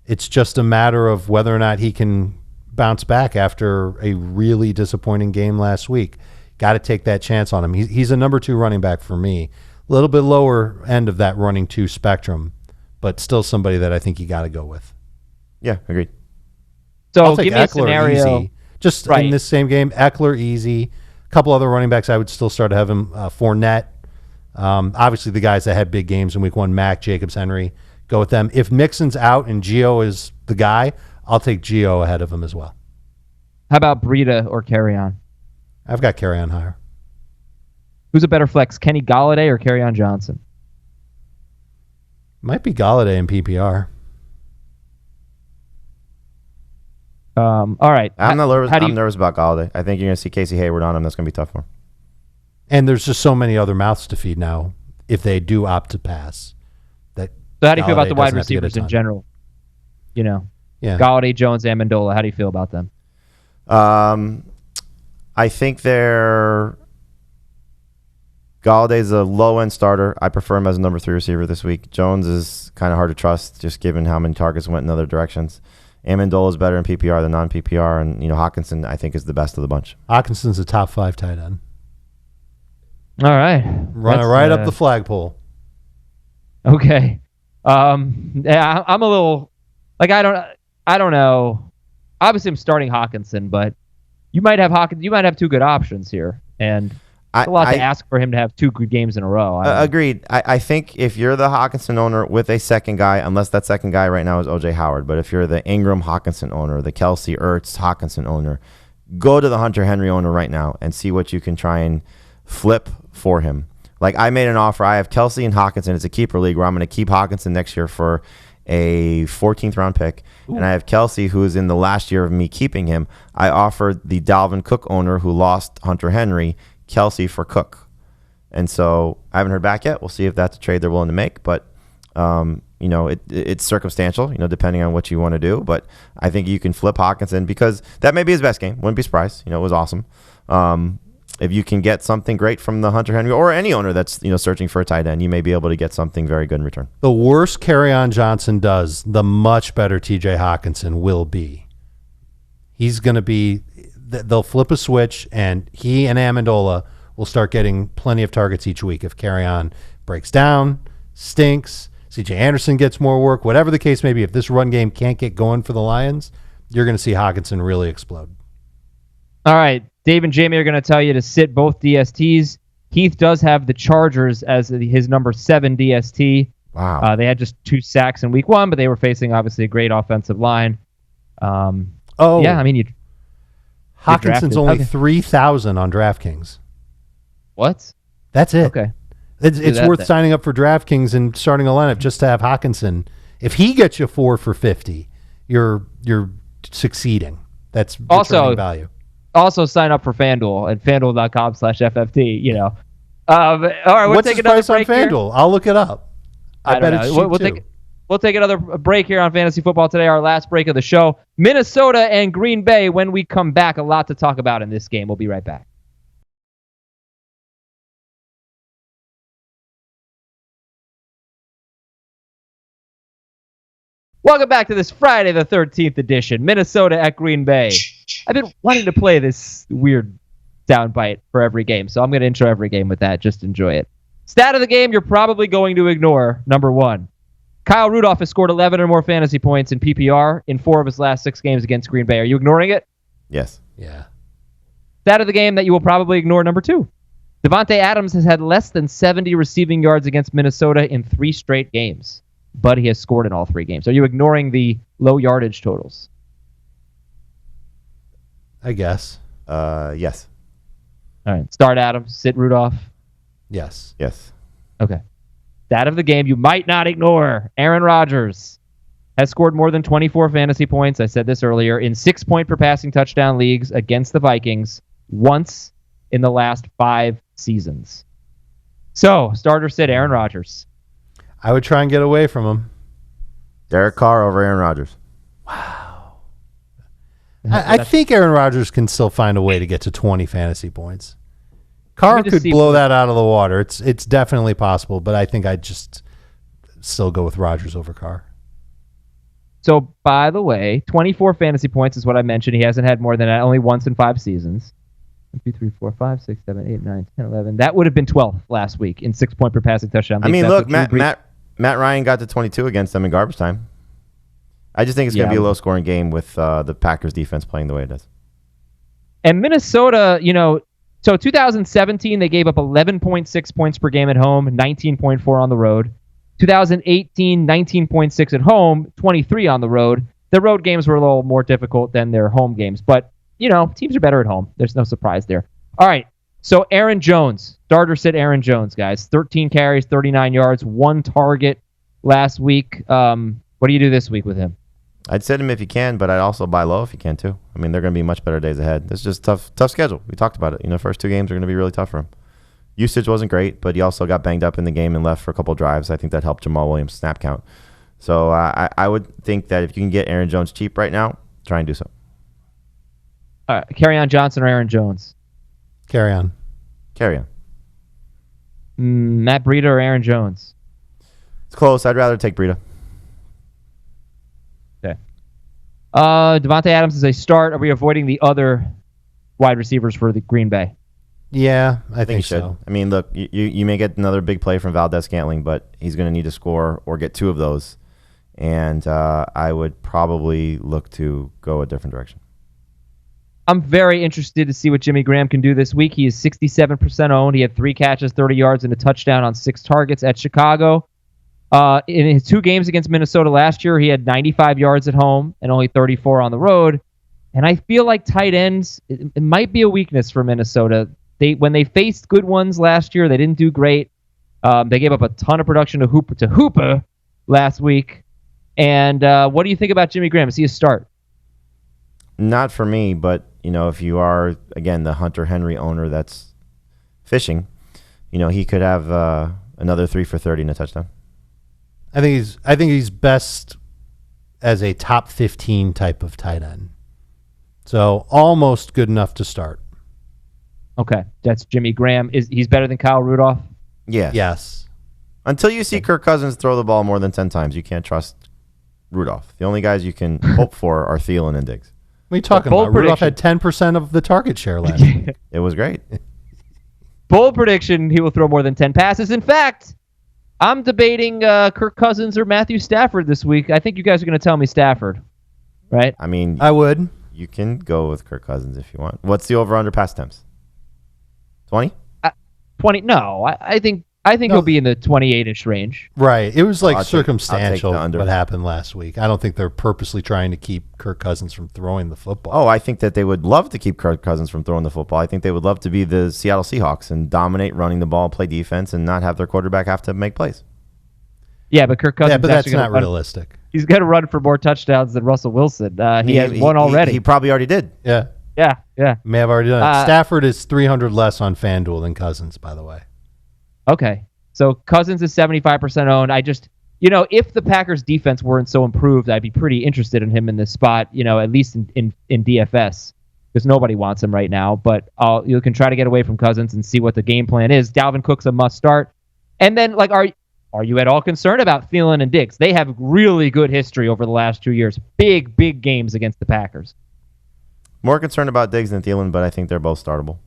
It's just a matter of whether or not he can bounce back after a really disappointing game last week. Got to take that chance on him. He's a number 2 running back for me. A little bit lower end of that running 2 spectrum, but still somebody that I think you got to go with. Yeah, agreed. So I'll take give me a Eckler scenario. easy. Just in this same game, Eckler easy. A couple other running backs I would still start to have him. Fournette. Obviously the guys that had big games in week 1, Mack, Jacobs, Henry. Go with them. If Mixon's out and Gio is the guy, I'll take Gio ahead of him as well. How about Breida or Carry on? I've got Carry on higher. Who's a better flex, Kenny Golladay or Carry on Johnson? Might be Golladay in PPR. All right. I'm nervous about Golladay. I think you're going to see Casey Hayward on him. That's going to be tough for him. And there's just so many other mouths to feed now if they do opt to pass. So how do you feel about the wide receivers in general? You know, Golladay, Jones, Amendola. How do you feel about them? I think Galladay's a low-end starter. I prefer him as a number 3 receiver this week. Jones is kind of hard to trust, just given how many targets went in other directions. Amendola is better in PPR than non-PPR, and Hawkinson I think is the best of the bunch. Hawkinson's a top 5 tight end. All right, running right up the flagpole. Okay. Yeah, I'm a little like I don't know. Obviously, I'm starting Hawkinson, but you might have 2 good options here, and it's a lot to ask for him to have 2 good games in a row. Agreed. I think if you're the Hawkinson owner with a second guy, unless that second guy right now is OJ Howard, but if you're the Ingram Hawkinson owner, the Kelsey Ertz Hawkinson owner, go to the Hunter Henry owner right now and see what you can try and flip for him. Like I made an offer. I have Kelsey and Hawkinson. It's a keeper league where I'm going to keep Hawkinson next year for a 14th round pick. Ooh. And I have Kelsey, who is in the last year of me keeping him. I offered the Dalvin Cook owner who lost Hunter Henry, Kelsey for Cook. And so I haven't heard back yet. We'll see if that's a trade they're willing to make. But, it's circumstantial, depending on what you want to do. But I think you can flip Hawkinson because that may be his best game. Wouldn't be surprised. It was awesome. If you can get something great from the Hunter Henry or any owner that's searching for a tight end, you may be able to get something very good in return. The worse Carry-On Johnson does, the much better TJ Hawkinson will be. He's going to be – they'll flip a switch, and he and Amendola will start getting plenty of targets each week if Carry-On breaks down, stinks, C.J. Anderson gets more work, whatever the case may be. If this run game can't get going for the Lions, you're going to see Hawkinson really explode. All right. Dave and Jamie are going to tell you to sit both DSTs. Heath does have the Chargers as his number 7 DST. Wow. They had just 2 sacks in week 1, but they were facing obviously a great offensive line. Yeah, I mean, Hawkinson's only 3,000 on DraftKings. What? That's it. Okay. It's worth signing up for DraftKings and starting a lineup just to have Hawkinson If he gets you 4 for 50, you're succeeding. That's returning value. Also sign up for FanDuel at FanDuel.com/FFT. All right, what's his price on FanDuel? I'll look it up. I bet it's cheap too. We'll take another break here on Fantasy Football today, our last break of the show. Minnesota and Green Bay. When we come back, a lot to talk about in this game. We'll be right back. Welcome back to this Friday the 13th edition, Minnesota at Green Bay. I've been wanting to play this weird soundbite for every game, so I'm going to intro every game with that. Just enjoy it. Stat of the game you're probably going to ignore, number 1. Kyle Rudolph has scored 11 or more fantasy points in PPR in 4 of his last 6 games against Green Bay. Are you ignoring it? Yes. Yeah. Stat of the game that you will probably ignore, number 2. Devontae Adams has had less than 70 receiving yards against Minnesota in 3 straight games, but he has scored in all 3 games. Are you ignoring the low yardage totals? I guess. Yes. All right. Start Adams, sit Rudolph. Yes. Yes. Okay. Stat of the game you might not ignore. Aaron Rodgers has scored more than 24 fantasy points, I said this earlier, in 6-point per passing touchdown leagues against the Vikings once in the last 5 seasons. So, starter sit Aaron Rodgers. I would try and get away from him. Derek Carr over Aaron Rodgers. Wow. I think Aaron Rodgers can still find a way to get to 20 fantasy points. Carr could blow that out of the water. It's definitely possible, but I think I'd just still go with Rodgers over Carr. So, by the way, 24 fantasy points is what I mentioned. He hasn't had more than that, only once in 5 seasons. 1, 2, 3, 4, 5, 6, 7, 8, 9, 10, 11. That would have been 12th last week in 6-point per passing touchdown. I mean, look, Matt Ryan got to 22 against them in garbage time. I just think it's going to be a low-scoring game with the Packers defense playing the way it does. And Minnesota, so 2017, they gave up 11.6 points per game at home, 19.4 on the road. 2018, 19.6 at home, 23 on the road. The road games were a little more difficult than their home games, but, teams are better at home. There's no surprise there. All right, so Aaron Jones, starter sit Aaron Jones, guys. 13 carries, 39 yards, 1 target last week. What do you do this week with him? I'd sit him if you can, but I'd also buy low if you can too. I mean, they're going to be much better days ahead. It's just tough schedule. We talked about it. First 2 games are going to be really tough for him. Usage wasn't great, but he also got banged up in the game and left for a couple drives. I think that helped Jamal Williams' snap count. So I would think that if you can get Aaron Jones cheap right now, try and do so. All right, Kerryon Johnson or Aaron Jones? Carry on. Matt Breida or Aaron Jones? It's close. I'd rather take Breida. Okay. Devontae Adams is a start. Are we avoiding the other wide receivers for the Green Bay? Yeah, I think so. I mean, look, you may get another big play from Valdez-Scantling, but he's going to need to score or get 2 of those. And I would probably look to go a different direction. I'm very interested to see what Jimmy Graham can do this week. He is 67% owned. He had 3 catches, 30 yards, and a touchdown on 6 targets at Chicago. In his 2 games against Minnesota last year, he had 95 yards at home and only 34 on the road. And I feel like tight ends, it might be a weakness for Minnesota. When they faced good ones last year, they didn't do great. They gave up a ton of production to Hooper last week. And what do you think about Jimmy Graham? Is he a start? Not for me, but if you are, again, the Hunter Henry owner that's fishing, he could have another 3 for 30 and a touchdown. I think he's best as a top 15 type of tight end. So almost good enough to start. Okay, that's Jimmy Graham. He's better than Kyle Rudolph? Yes. Until you see Kirk Cousins throw the ball more than 10 times, you can't trust Rudolph. The only guys you can hope for are Thielen and Diggs. What are you talking about? Rudolph had 10% of the target share last year. It was great. Bold prediction, he will throw more than 10 passes. In fact, I'm debating Kirk Cousins or Matthew Stafford this week. I think you guys are going to tell me Stafford, right? I mean, I would. You can go with Kirk Cousins if you want. What's the over-under pass attempts? 20? 20? No, I think he'll be in the 28-ish range. Right. It was like I'll circumstantial take what happened last week. I don't think they're purposely trying to keep Kirk Cousins from throwing the football. Oh, I think that they would love to keep Kirk Cousins from throwing the football. I think they would love to be the Seattle Seahawks and dominate running the ball, play defense, and not have their quarterback have to make plays. Yeah, but Kirk Cousins. Yeah, but that's not realistic. He's going to run for more touchdowns than Russell Wilson. He has one already. He probably already did. Yeah. Yeah. May have already done it. Stafford is 300 less on FanDuel than Cousins, by the way. Okay. So Cousins is 75% owned. I just, if the Packers defense weren't so improved, I'd be pretty interested in him in this spot, at least in DFS, because nobody wants him right now. But you can try to get away from Cousins and see what the game plan is. Dalvin Cook's a must start. And then, are you at all concerned about Thielen and Diggs? They have really good history over the last 2 years. Big games against the Packers. More concerned about Diggs than Thielen, but I think they're both startable.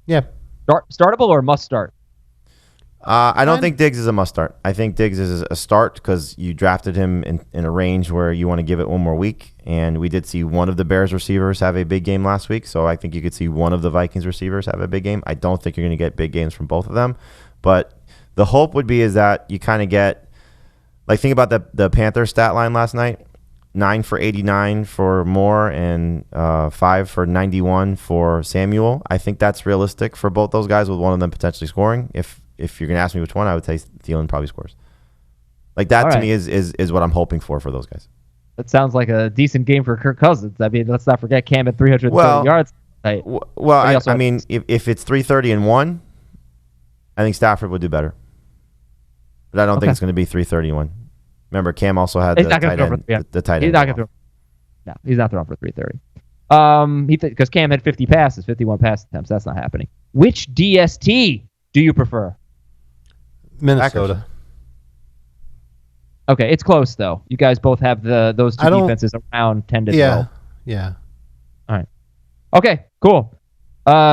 Yeah. Startable or must start? I don't think Diggs is a must start. I think Diggs is a start because you drafted him in a range where you want to give it one more week. And we did see one of the Bears receivers have a big game last week. So I think you could see one of the Vikings receivers have a big game. I don't think you're going to get big games from both of them. But the hope would be is that you kind of get, think about the Panthers stat line last night. 9 for 89 for Moore and 5 for 91 for Samuel. I think that's realistic for both those guys with one of them potentially scoring. If you're going to ask me which one, I would say Thielen probably scores. To me is what I'm hoping for those guys. That sounds like a decent game for Kirk Cousins. I mean, let's not forget Cam at 330 yards. I mean, if it's 330 and 1, I think Stafford would do better. But I don't think it's going to be 331. Remember, Cam also had the tight end. He's not going to throw. No, he's not throwing for 330. Because Cam had 51 pass attempts. That's not happening. Which DST do you prefer? Minnesota. Packers. Okay, it's close though. You guys both have those two defenses around 10 to 12. Yeah. All right. Okay, cool.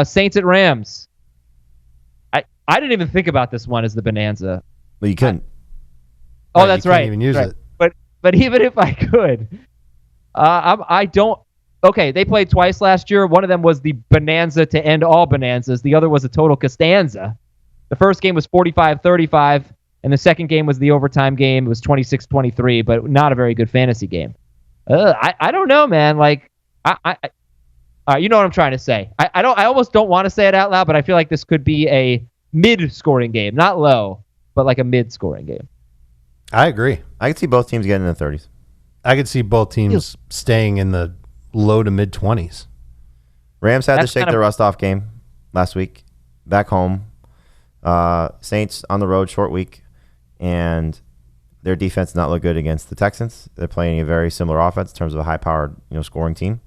Saints at Rams. I didn't even think about this one as the bonanza. Well, you couldn't. That's right. You can't even use it. But even if I could, I don't. Okay, they played twice last year. One of them was the bonanza to end all bonanzas. The other was a total Costanza. The first game was 45-35, and the second game was the overtime game. It was 26-23, but not a very good fantasy game. I don't know, man. You know what I'm trying to say. I almost don't want to say it out loud, but I feel like this could be a mid-scoring game, not low, but like a mid-scoring game. I agree. I could see both teams getting in the 30s. I could see both teams staying in the low to mid 20s. Rams had to shake their rust off game last week, back home. Saints on the road, short week, and their defense did not look good against the Texans. They're playing a very similar offense in terms of a high-powered, scoring team.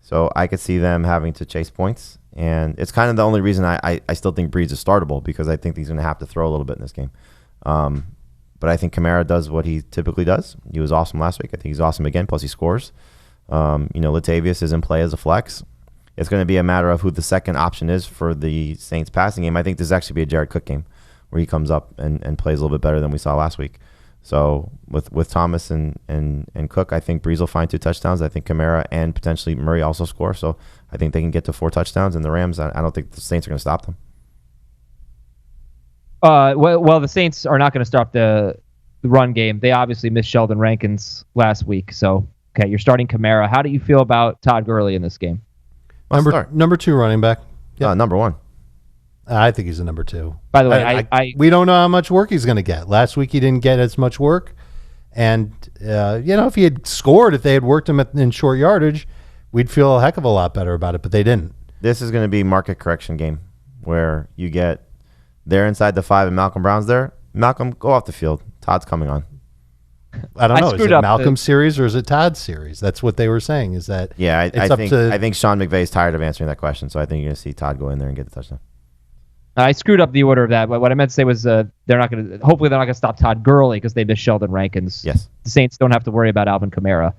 So I could see them having to chase points, and it's kind of the only reason I still think Breeze is startable, because I think he's going to have to throw a little bit in this game. But I think Kamara does what he typically does. He was awesome last week. I think he's awesome again, plus he scores. Latavius is in play as a flex. It's going to be a matter of who the second option is for the Saints passing game. I think this actually be a Jared Cook game where he comes up and plays a little bit better than we saw last week. So with Thomas and Cook, I think Breeze will find 2 touchdowns. I think Kamara and potentially Murray also score. So I think they can get to 4 touchdowns. And the Rams, I don't think the Saints are going to stop them. Well, the Saints are not going to stop the run game. They obviously missed Sheldon Rankins last week. So, okay, you're starting Kamara. How do you feel about Todd Gurley in this game? Number 2 running back. Yep. Number 1. I think he's a number 2. By the way, we don't know how much work he's going to get. Last week he didn't get as much work. And, if he had scored, if they had worked him in short yardage, we'd feel a heck of a lot better about it, but they didn't. This is going to be market correction game where you get they're inside the 5 and Malcolm Brown's there. Malcolm, go off the field. Todd's coming on. I don't know. Is it Malcolm's series or is it Todd's series? That's what they were saying. Is that I think Sean McVay's tired of answering that question, so I think you're going to see Todd go in there and get the touchdown. I screwed up the order of that, but what I meant to say was hopefully they're not going to stop Todd Gurley because they missed Sheldon Rankins. Yes. The Saints don't have to worry about Alvin Kamara.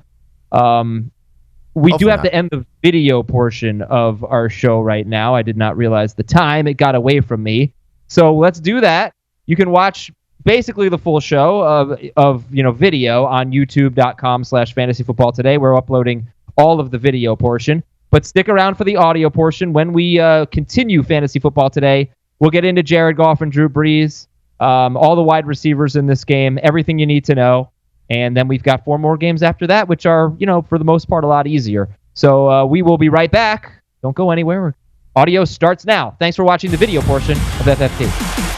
We do have to end the video portion of our show right now. I did not realize the time. It got away from me. So let's do that. You can watch basically the full show of video on youtube.com/fantasyfootball today. We're uploading all of the video portion, but stick around for the audio portion. When we continue fantasy football today, we'll get into Jared Goff and Drew Brees, all the wide receivers in this game, everything you need to know. And then we've got 4 more games after that, which are, for the most part, a lot easier. So we will be right back. Don't go anywhere. Audio starts now. Thanks for watching the video portion of FFT.